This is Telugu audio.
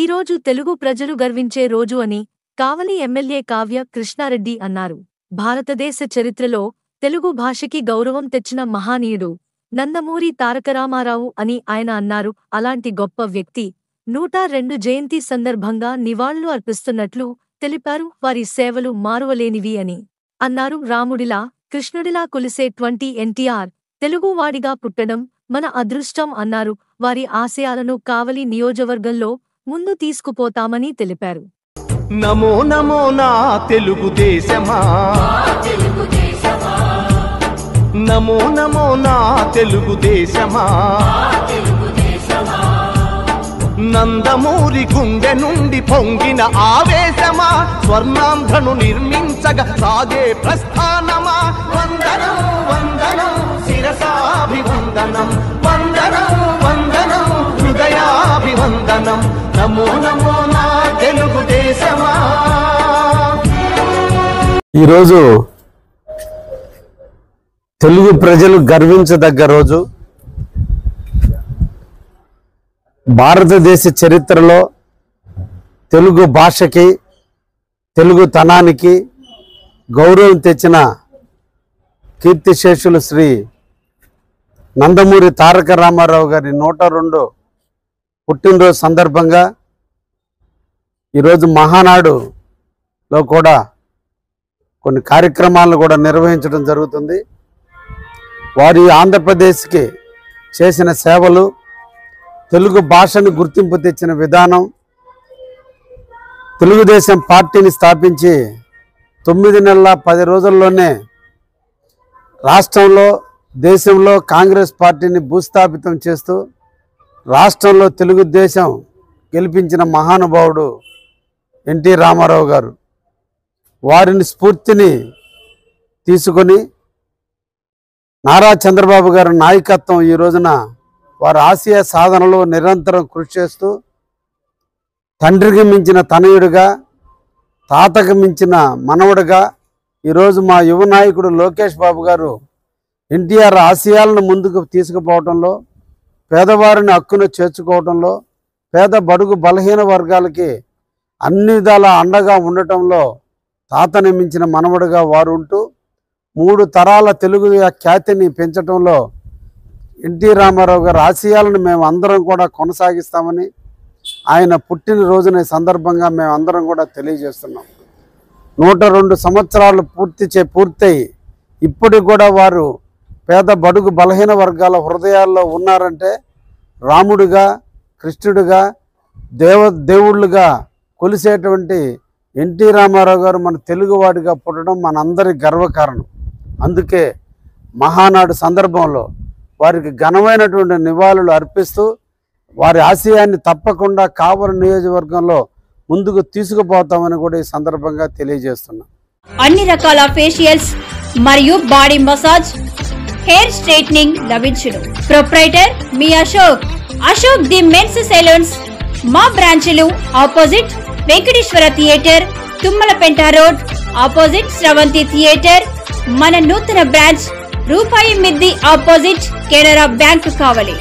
ఈరోజు తెలుగు ప్రజలు గర్వించే రోజు అని కావలి ఎమ్మెల్యే కావ్య కృష్ణారెడ్డి అన్నారు. భారతదేశ చరిత్రలో తెలుగు భాషకి గౌరవం తెచ్చిన మహానీయుడు నందమూరి తారక రామారావు అని ఆయన అన్నారు. అలాంటి గొప్ప వ్యక్తి 102 జయంతి సందర్భంగా నివాళులు అర్పిస్తున్నట్లు తెలిపారు. వారి సేవలు మారువలేనివి అని అన్నారు. రాముడిలా కృష్ణుడిలా కొలిసే ఎన్టీఆర్ తెలుగువాడిగా పుట్టడం మన అదృష్టం అన్నారు. వారి ఆశయాలను కావలి నియోజకవర్గంలో ముందు తీసుకుపోతామని తెలిపారు. నమో నమో నా తెలుగుదేశమా, నమో నమో నా తెలుగుదేశమా, నందమూరి గుండె నుండి పొంగిన ఆవేశమా, స్వర్ణాంధ్రను నిర్మించగా సాగే ప్రస్థానమా. వందనం వందనం శిరసాభివందనం, వందనం వందనం హృదయాభివందనం, నమో నమో నా తెలుగుదేశమా. ఈరోజు తెలుగు ప్రజలు గర్వించదగ్గ రోజు. భారతదేశ చరిత్రలో తెలుగు భాషకి తెలుగుతనానికి గౌరవం తెచ్చిన కీర్తిశేషులు శ్రీ నందమూరి తారక రామారావు గారి 102 పుట్టినరోజు సందర్భంగా ఈరోజు మహానాడులో కూడా కొన్ని కార్యక్రమాలను కూడా నిర్వహించడం జరుగుతుంది. వారి ఆంధ్రప్రదేశ్కి చేసిన సేవలు, తెలుగు భాషను గుర్తింపు తెచ్చిన విధానం, తెలుగుదేశం పార్టీని స్థాపించి 9 నెలల 10 రోజుల్లోనే రాష్ట్రంలో దేశంలో కాంగ్రెస్ పార్టీని భూస్థాపితం చేస్తూ రాష్ట్రంలో తెలుగుదేశం గెలిపించిన మహానుభావుడు ఎన్టీ రామారావు గారు. వారిని స్ఫూర్తిని తీసుకొని నారా చంద్రబాబు గారి నాయకత్వం ఈ రోజున వారి ఆశయ సాధనలో నిరంతరం కృషి చేస్తూ తండ్రికి మించిన తనయుడిగా, తాతకు మించిన మనవడిగా ఈరోజు మా యువ నాయకుడు లోకేష్ బాబు గారు ఎన్టీఆర్ ఆశయాలను ముందుకు తీసుకుపోవడంలో, పేదవారిని హక్కును చేర్చుకోవడంలో, పేద బడుగు బలహీన వర్గాలకి అన్ని విధాల అండగా ఉండటంలో తాతని మించిన మనవడిగా వారు ఉంటూ 3 తరాల తెలుగు ఖ్యాతిని పెంచడంలో ఎన్టీ రామారావు గారి ఆశయాలను మేము అందరం కూడా కొనసాగిస్తామని ఆయన పుట్టినరోజున సందర్భంగా మేము అందరం కూడా తెలియజేస్తున్నాం. 102 సంవత్సరాలు పూర్తయి ఇప్పటికి కూడా వారు పేద బడుగు బలహీన వర్గాల హృదయాల్లో ఉన్నారంటే రాముడిగా, కృష్ణుడిగా, దేవుళ్ళుగా కొలిసేటువంటి ఎన్టీ రామారావు గారు మన తెలుగువాడిగా పుట్టడం మనందరి గర్వకారణం. అందుకే మహానాడు సందర్భంలో వారికి ఘనమైనటువంటి నివాళులు అర్పిస్తూ వారి ఆశయాన్ని తప్పకుండా కావలి నియోజకవర్గంలో ముందుకు తీసుకుపోతామని కూడా ఈ సందర్భంగా తెలియజేస్తున్నాం. అన్ని రకాల ఫేషియల్స్ మరియు బాడీ మసాజ్, హెయిర్ స్ట్రైట్నింగ్ లభించును. ప్రొప్రైటర్ మీ అశోక్ ది మెన్స్ సెలూన్స్. మా బ్రాంచ్లు opposite Venkateswara theatre, Tummalapenta road, opposite Sravanthi theatre. మన నూతన బ్రాంచ్ రూపాయి మిద్ది ఆపోజిట్ కెనరా బ్యాంక్ కావలి.